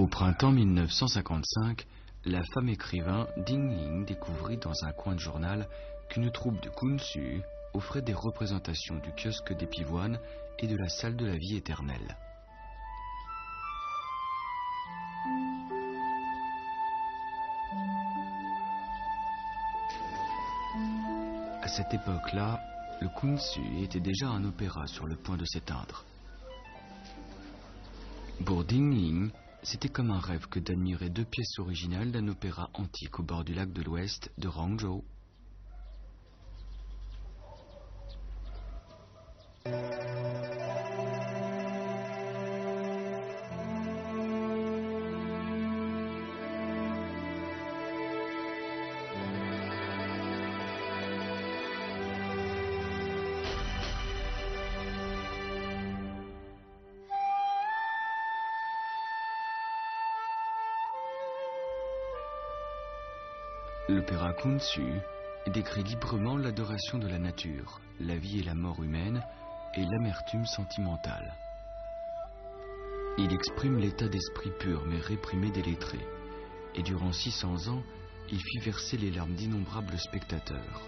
Au printemps 1955, la femme écrivain Ding Ling découvrit dans un coin de journal qu'une troupe de Kunsu offrait des représentations du kiosque des pivoines et de la salle de la vie éternelle. À cette époque-là, le Kunsu était déjà un opéra sur le point de s'éteindre. Pour Ding Ling, c'était comme un rêve que d'admirer deux pièces originales d'un opéra antique au bord du lac de l'Ouest de Rangzhou. L'opéra Kunsu décrit librement l'adoration de la nature, la vie et la mort humaine et l'amertume sentimentale. Il exprime l'état d'esprit pur mais réprimé des lettrés, et durant 600 ans, il fit verser les larmes d'innombrables spectateurs.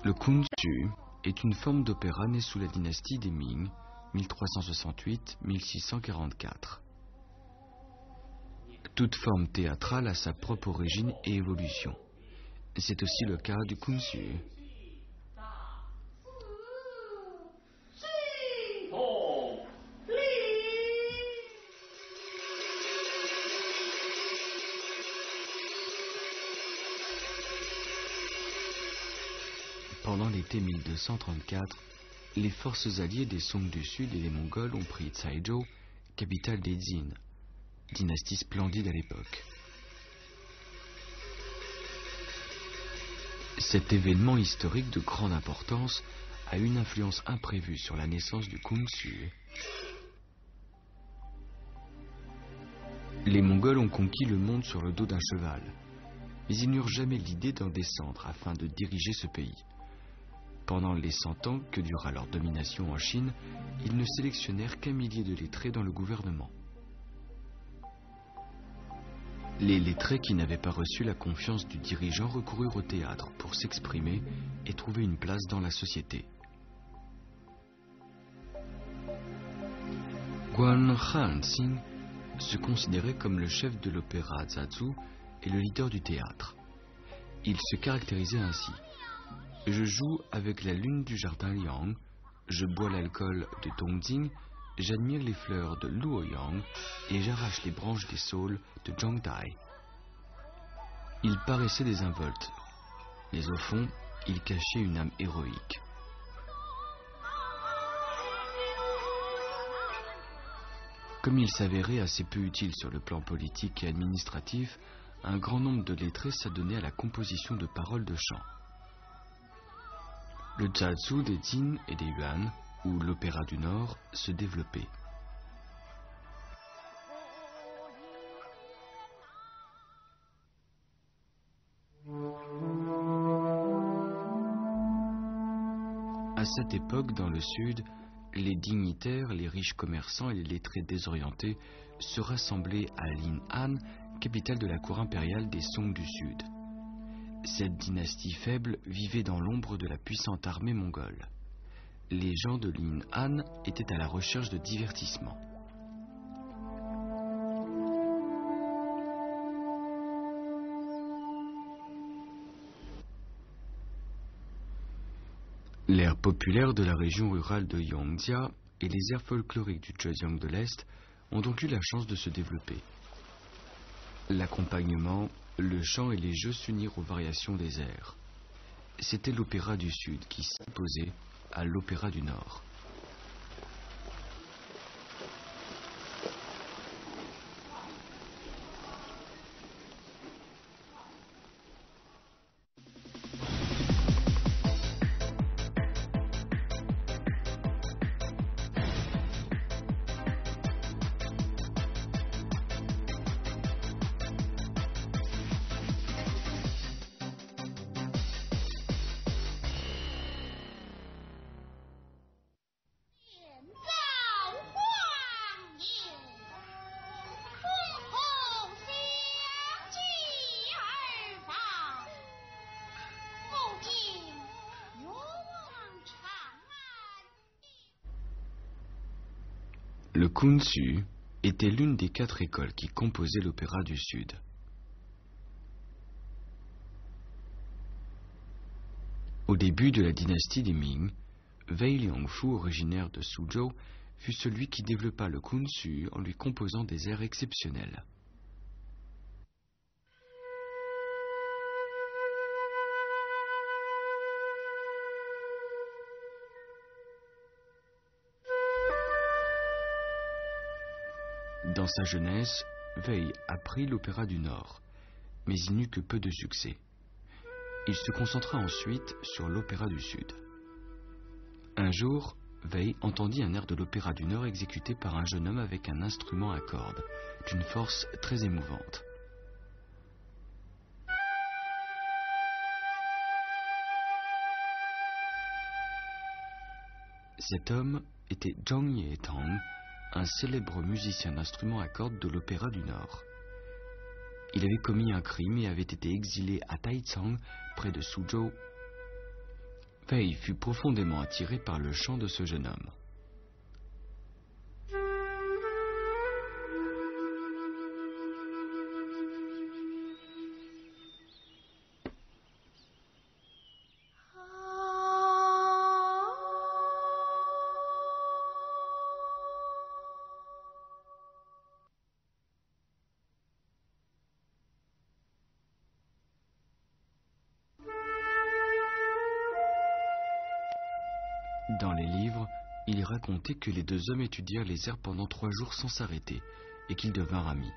Le Kunsu est une forme d'opéra née sous la dynastie des Ming, 1368-1644. Toute forme théâtrale a sa propre origine et évolution. C'est aussi le cas du Kunsu. Pendant l'été 1234, les forces alliées des Song du Sud et les Mongols ont pris Taizhou, capitale des Jin, dynastie splendide à l'époque. Cet événement historique de grande importance a eu une influence imprévue sur la naissance du Kunsu. Les Mongols ont conquis le monde sur le dos d'un cheval, mais ils n'eurent jamais l'idée d'en descendre afin de diriger ce pays. Pendant les 100 ans que dura leur domination en Chine, ils ne sélectionnèrent qu'un millier de lettrés dans le gouvernement. Les lettrés qui n'avaient pas reçu la confiance du dirigeant recoururent au théâtre pour s'exprimer et trouver une place dans la société. Guan Hanxing se considérait comme le chef de l'opéra Zazu et le leader du théâtre. Il se caractérisait ainsi. Je joue avec la lune du jardin Liang, je bois l'alcool de Dongjing, j'admire les fleurs de Luoyang et j'arrache les branches des saules de Zhongdai. Il paraissait désinvolte, mais au fond, il cachait une âme héroïque. Comme il s'avérait assez peu utile sur le plan politique et administratif, un grand nombre de lettrés s'adonnaient à la composition de paroles de chants. Le Zazu des Jin et des Yuan, ou l'opéra du Nord, se développait. À cette époque, dans le Sud, les dignitaires, les riches commerçants et les lettrés désorientés se rassemblaient à Lin'an, capitale de la cour impériale des Song du Sud. Cette dynastie faible vivait dans l'ombre de la puissante armée mongole. Les gens de Lin'an étaient à la recherche de divertissement. L'air populaire de la région rurale de Yongzia et les airs folkloriques du Zhejiang de l'Est ont donc eu la chance de se développer. L'accompagnement, le chant et les jeux s'unirent aux variations des airs. C'était l'opéra du Sud qui s'opposait à l'opéra du Nord. Le Kunsu était l'une des 4 écoles qui composaient l'Opéra du Sud. Au début de la dynastie des Ming, Wei Liangfu, originaire de Suzhou, fut celui qui développa le Kunsu en lui composant des airs exceptionnels. Dans sa jeunesse, Wei apprit l'opéra du Nord, mais il n'eut que peu de succès. Il se concentra ensuite sur l'opéra du Sud. Un jour, Wei entendit un air de l'opéra du Nord exécuté par un jeune homme avec un instrument à cordes, d'une force très émouvante. Cet homme était Zhang Yetang, un célèbre musicien d'instruments à cordes de l'opéra du Nord. Il avait commis un crime et avait été exilé à Taicang, près de Suzhou. Wei fut profondément attiré par le chant de ce jeune homme. Dans les livres, il est raconté que les 2 hommes étudièrent les airs pendant 3 jours sans s'arrêter et qu'ils devinrent amis.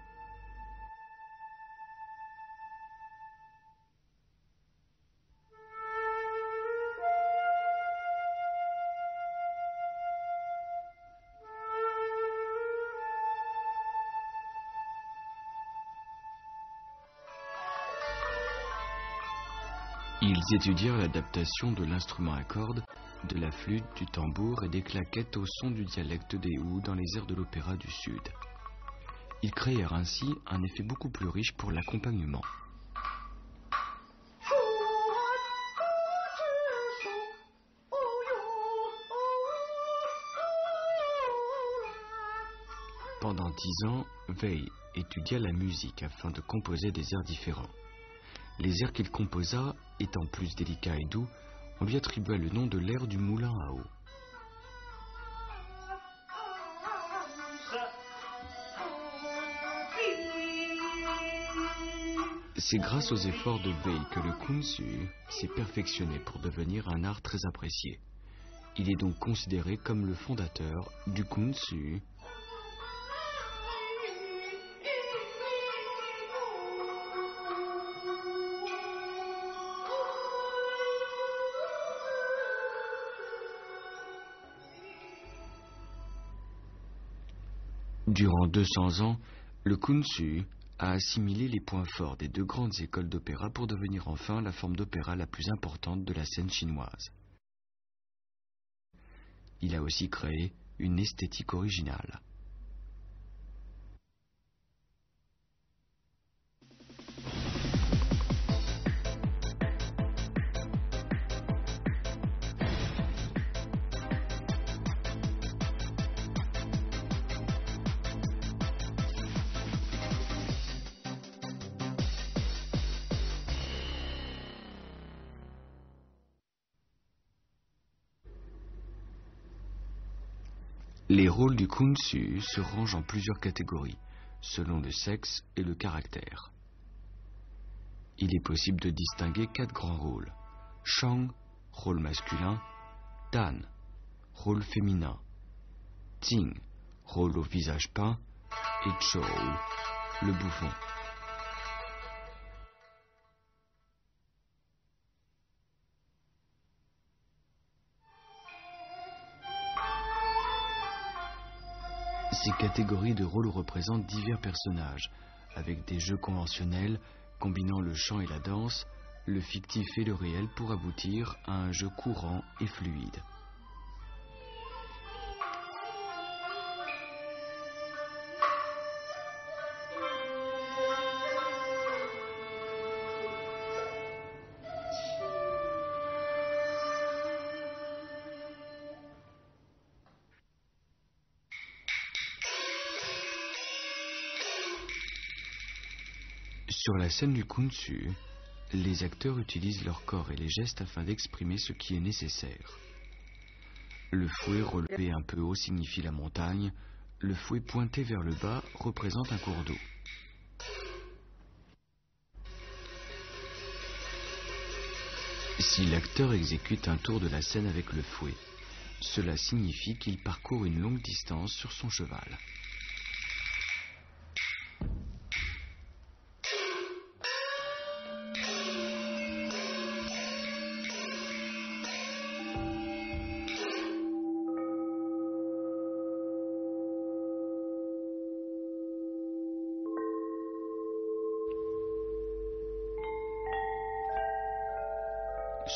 Ils étudièrent l'adaptation de l'instrument à cordes, de la flûte, du tambour et des claquettes au son du dialecte des Hu dans les airs de l'opéra du Sud. Ils créèrent ainsi un effet beaucoup plus riche pour l'accompagnement. Pendant 10 ans, Wei étudia la musique afin de composer des airs différents. Les airs qu'il composa, étant plus délicats et doux, on lui attribua le nom de l'air du moulin à eau. C'est grâce aux efforts de Wei que le Kunsu s'est perfectionné pour devenir un art très apprécié. Il est donc considéré comme le fondateur du Kunsu. Durant 200 ans, le Kunsu a assimilé les points forts des 2 grandes écoles d'opéra pour devenir enfin la forme d'opéra la plus importante de la scène chinoise. Il a aussi créé une esthétique originale. Les rôles du Kunsu se rangent en plusieurs catégories, selon le sexe et le caractère. Il est possible de distinguer 4 grands rôles. Shang, rôle masculin. Dan, rôle féminin. Ting, rôle au visage peint. Et Chou, le bouffon. Ces catégories de rôles représentent divers personnages, avec des jeux conventionnels combinant le chant et la danse, le fictif et le réel pour aboutir à un jeu courant et fluide. Sur la scène du Kunstü, les acteurs utilisent leur corps et les gestes afin d'exprimer ce qui est nécessaire. Le fouet relevé un peu haut signifie la montagne, le fouet pointé vers le bas représente un cours d'eau. Si l'acteur exécute un tour de la scène avec le fouet, cela signifie qu'il parcourt une longue distance sur son cheval.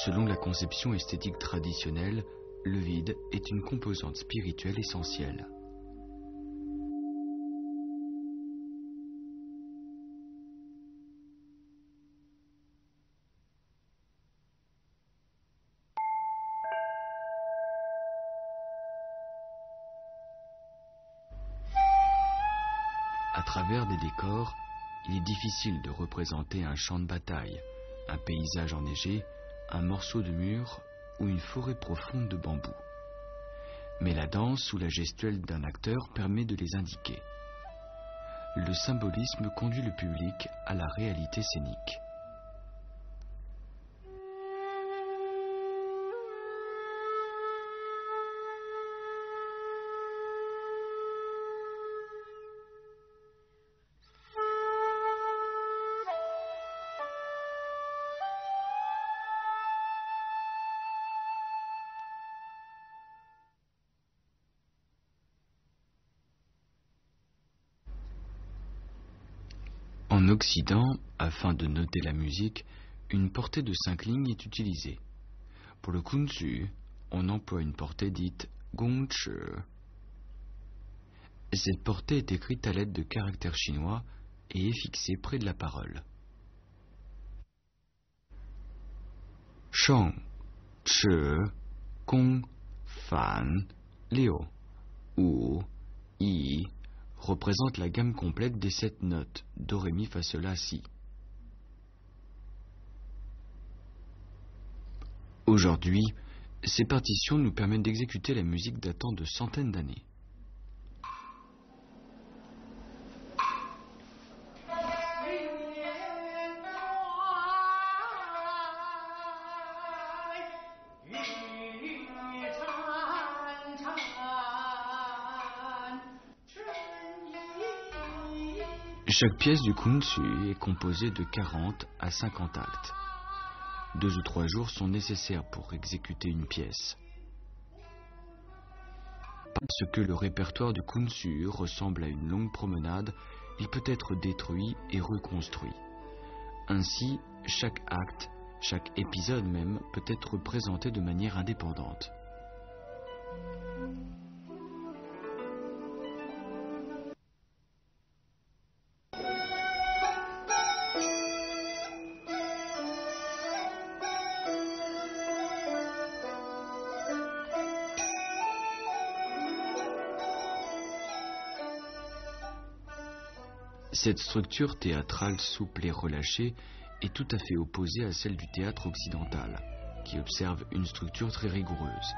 Selon la conception esthétique traditionnelle, le vide est une composante spirituelle essentielle. À travers des décors, il est difficile de représenter un champ de bataille, un paysage enneigé, un morceau de mur ou une forêt profonde de bambou. Mais la danse ou la gestuelle d'un acteur permet de les indiquer. Le symbolisme conduit le public à la réalité scénique. En Occident, afin de noter la musique, une portée de 5 lignes est utilisée. Pour le Kunstü, on emploie une portée dite gongchi. Cette portée est écrite à l'aide de caractères chinois et est fixée près de la parole. Sheng, Chi, Gong, Fan, Liu, Wu, Yi représente la gamme complète des 7 notes do, ré, mi, fa, sol, la, si. Aujourd'hui, ces partitions nous permettent d'exécuter la musique datant de centaines d'années. Chaque pièce du Kunstü est composée de 40 à 50 actes. 2 ou 3 jours sont nécessaires pour exécuter une pièce. Parce que le répertoire du Kunstü ressemble à une longue promenade, il peut être détruit et reconstruit. Ainsi, chaque acte, chaque épisode même, peut être présenté de manière indépendante. Cette structure théâtrale souple et relâchée est tout à fait opposée à celle du théâtre occidental, qui observe une structure très rigoureuse.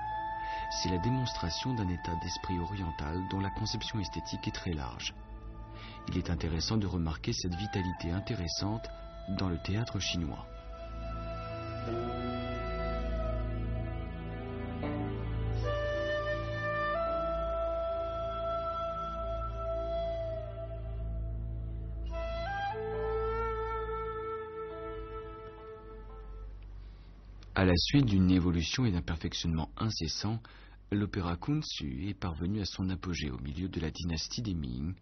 C'est la démonstration d'un état d'esprit oriental dont la conception esthétique est très large. Il est intéressant de remarquer cette vitalité intéressante dans le théâtre chinois. À la suite d'une évolution et d'un perfectionnement incessant, l'opéra Kunstü est parvenu à son apogée au milieu de la dynastie des Ming.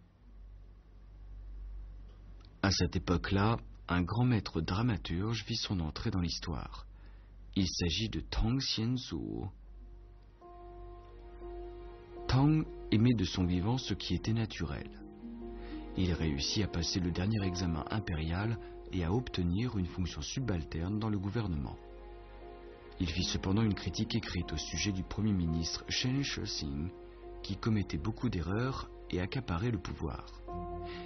À cette époque-là, un grand maître dramaturge vit son entrée dans l'histoire. Il s'agit de Tang Xianzu. Tang aimait de son vivant ce qui était naturel. Il réussit à passer le dernier examen impérial et à obtenir une fonction subalterne dans le gouvernement. Il fit cependant une critique écrite au sujet du premier ministre Chen Shixing, qui commettait beaucoup d'erreurs et accaparait le pouvoir.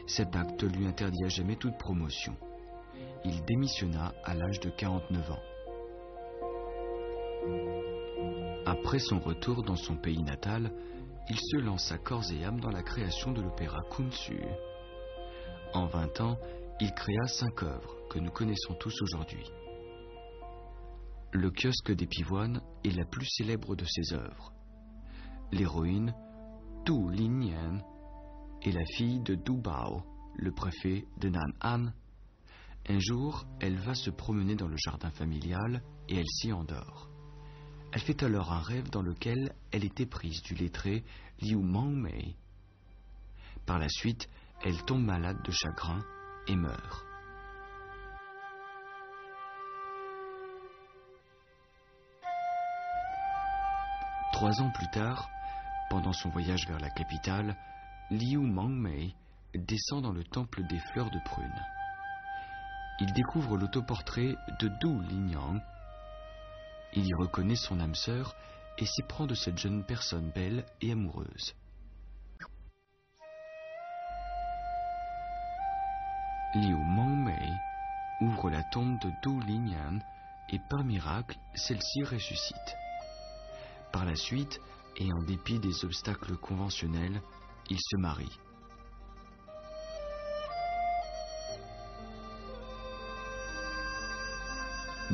Cet acte lui interdit à jamais toute promotion. il démissionna à l'âge de 49 ans. Après son retour dans son pays natal, il se lança corps et âme dans la création de l'opéra Kunsu. En 20 ans, il créa 5 œuvres que nous connaissons tous aujourd'hui. Le kiosque des pivoines est la plus célèbre de ses œuvres. L'héroïne, Tu Linian, est la fille de Du Bao, le préfet de Nan'an. Un jour, elle va se promener dans le jardin familial et elle s'y endort. Elle fait alors un rêve dans lequel elle est éprise du lettré Liu Mangmei. Par la suite, elle tombe malade de chagrin et meurt. Trois ans plus tard, pendant son voyage vers la capitale, Liu Mangmei descend dans le temple des fleurs de prune. Il découvre l'autoportrait de Du Liniang. Il y reconnaît son âme sœur et s'éprend de cette jeune personne belle et amoureuse. Liu Mangmei ouvre la tombe de Du Linian et par miracle, celle-ci ressuscite. Par la suite, et en dépit des obstacles conventionnels, ils se marient.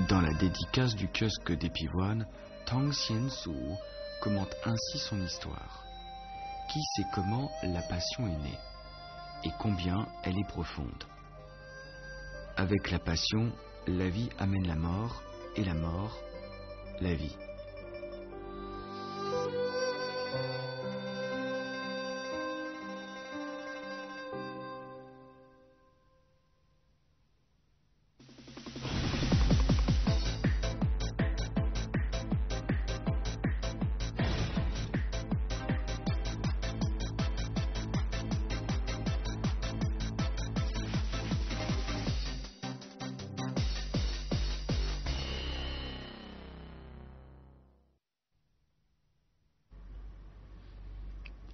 Dans la dédicace du kiosque des pivoines, Tang Xiansu commente ainsi son histoire. Qui sait comment la passion est née et combien elle est profonde? Avec la passion, la vie amène la mort et la mort, la vie.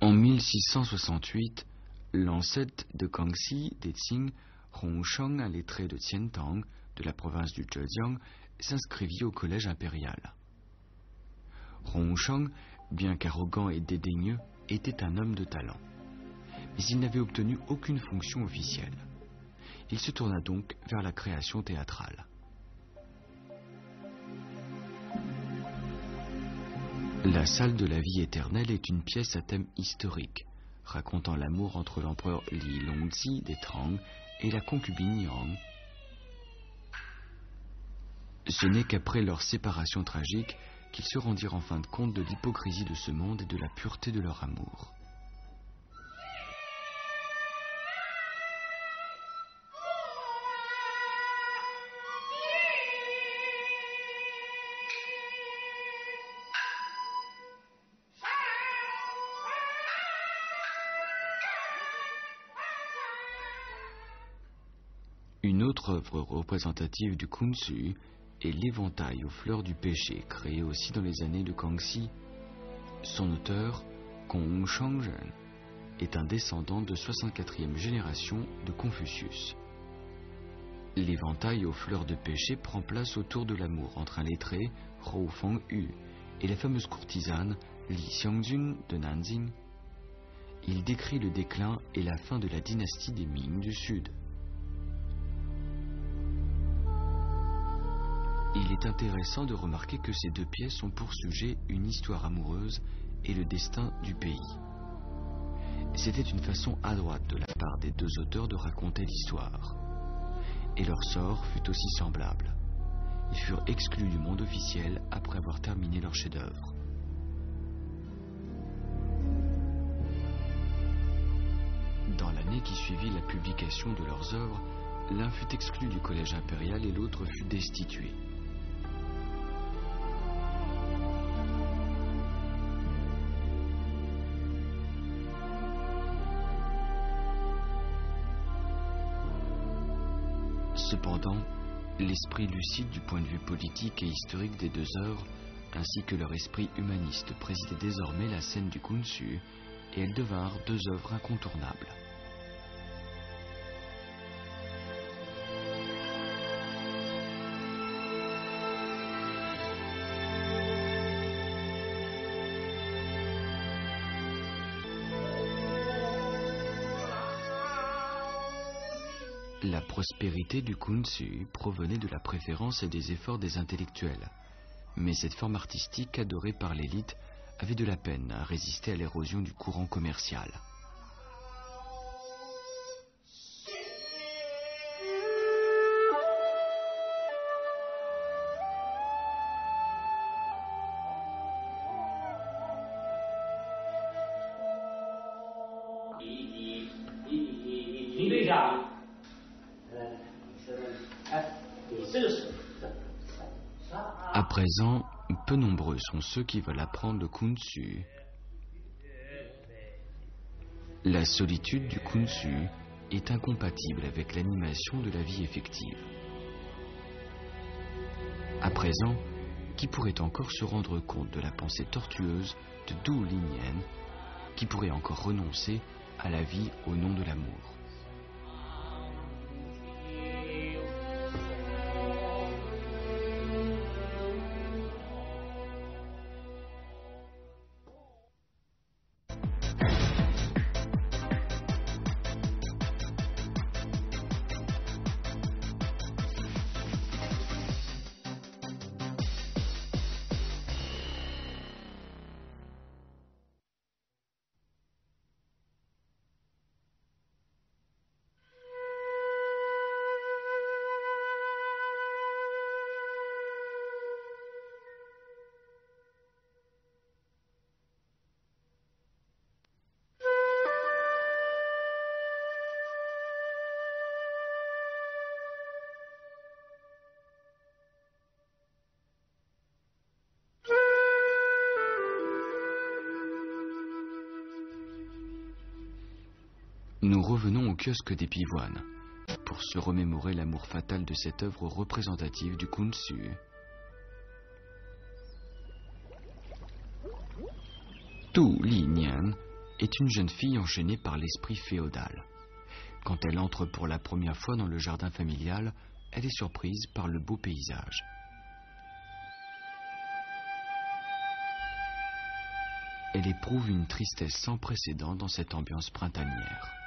En 1668, l'ancêtre de Kangxi, des Qing, Hongsheng, un lettré de Qiantang, de la province du Zhejiang, s'inscrivit au collège impérial. Hongsheng, bien qu'arrogant et dédaigneux, était un homme de talent. Mais il n'avait obtenu aucune fonction officielle. Il se tourna donc vers la création théâtrale. La salle de la vie éternelle est une pièce à thème historique, racontant l'amour entre l'empereur Li Longzi des Tang et la concubine Yang. Ce n'est qu'après leur séparation tragique qu'ils se rendirent en fin de compte de l'hypocrisie de ce monde et de la pureté de leur amour. Une autre œuvre représentative du Kunsu est l'éventail aux fleurs du péché, créé aussi dans les années de Kangxi. Son auteur, Gong Shangzhen, est un descendant de 64e génération de Confucius. L'éventail aux fleurs de péché prend place autour de l'amour entre un lettré, Hou Fengyu, et la fameuse courtisane Li Xiangjun de Nanjing. Il décrit le déclin et la fin de la dynastie des Ming du Sud. Il est intéressant de remarquer que ces deux pièces ont pour sujet une histoire amoureuse et le destin du pays. C'était une façon adroite de la part des deux auteurs de raconter l'histoire. Et leur sort fut aussi semblable. Ils furent exclus du monde officiel après avoir terminé leur chef-d'œuvre. Dans l'année qui suivit la publication de leurs œuvres, l'un fut exclu du collège impérial et l'autre fut destitué. Cependant, l'esprit lucide du point de vue politique et historique des deux œuvres, ainsi que leur esprit humaniste, présidaient désormais la scène du Kunsu, et elles devinrent deux œuvres incontournables. La prospérité du Kunsu provenait de la préférence et des efforts des intellectuels. Mais cette forme artistique adorée par l'élite avait de la peine à résister à l'érosion du courant commercial. À présent, peu nombreux sont ceux qui veulent apprendre le Kunsu. La solitude du Kunsu est incompatible avec l'animation de la vie effective. À présent, qui pourrait encore se rendre compte de la pensée tortueuse de Du Linyan, qui pourrait encore renoncer à la vie au nom de l'amour? Nous revenons au kiosque des pivoines pour se remémorer l'amour fatal de cette œuvre représentative du Kunsu. Tu Linyan est une jeune fille enchaînée par l'esprit féodal. Quand elle entre pour la première fois dans le jardin familial, elle est surprise par le beau paysage. Elle éprouve une tristesse sans précédent dans cette ambiance printanière.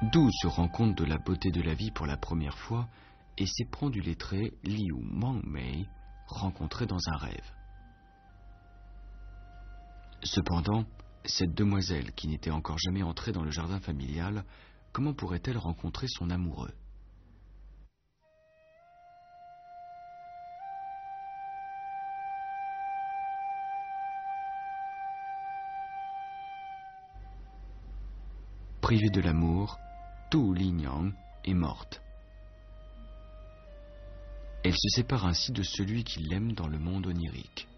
Du se rend compte de la beauté de la vie pour la première fois et s'éprend du lettré Liu Mengmei, rencontré dans un rêve. Cependant, cette demoiselle qui n'était encore jamais entrée dans le jardin familial, comment pourrait-elle rencontrer son amoureux? Privée de l'amour, Tu Linyang est morte. Elle se sépare ainsi de celui qui l'aime dans le monde onirique.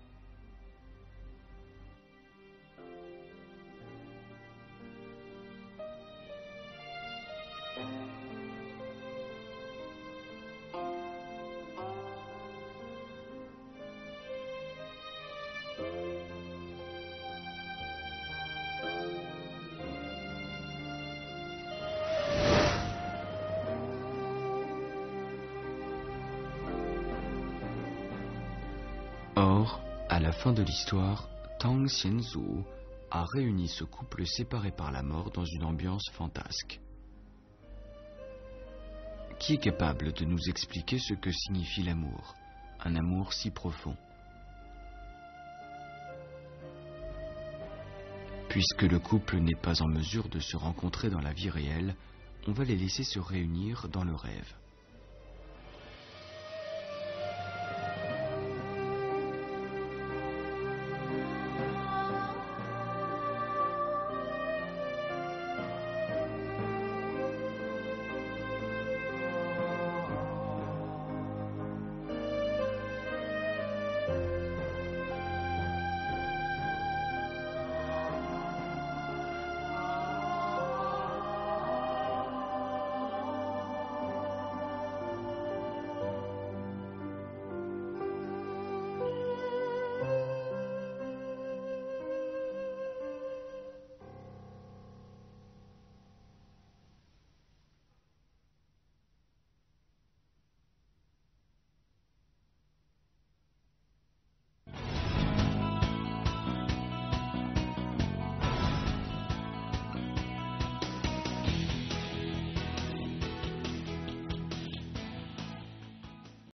Or, à la fin de l'histoire, Tang Xianzu a réuni ce couple séparé par la mort dans une ambiance fantasque. Qui est capable de nous expliquer ce que signifie l'amour, un amour si profond? Puisque le couple n'est pas en mesure de se rencontrer dans la vie réelle, on va les laisser se réunir dans le rêve.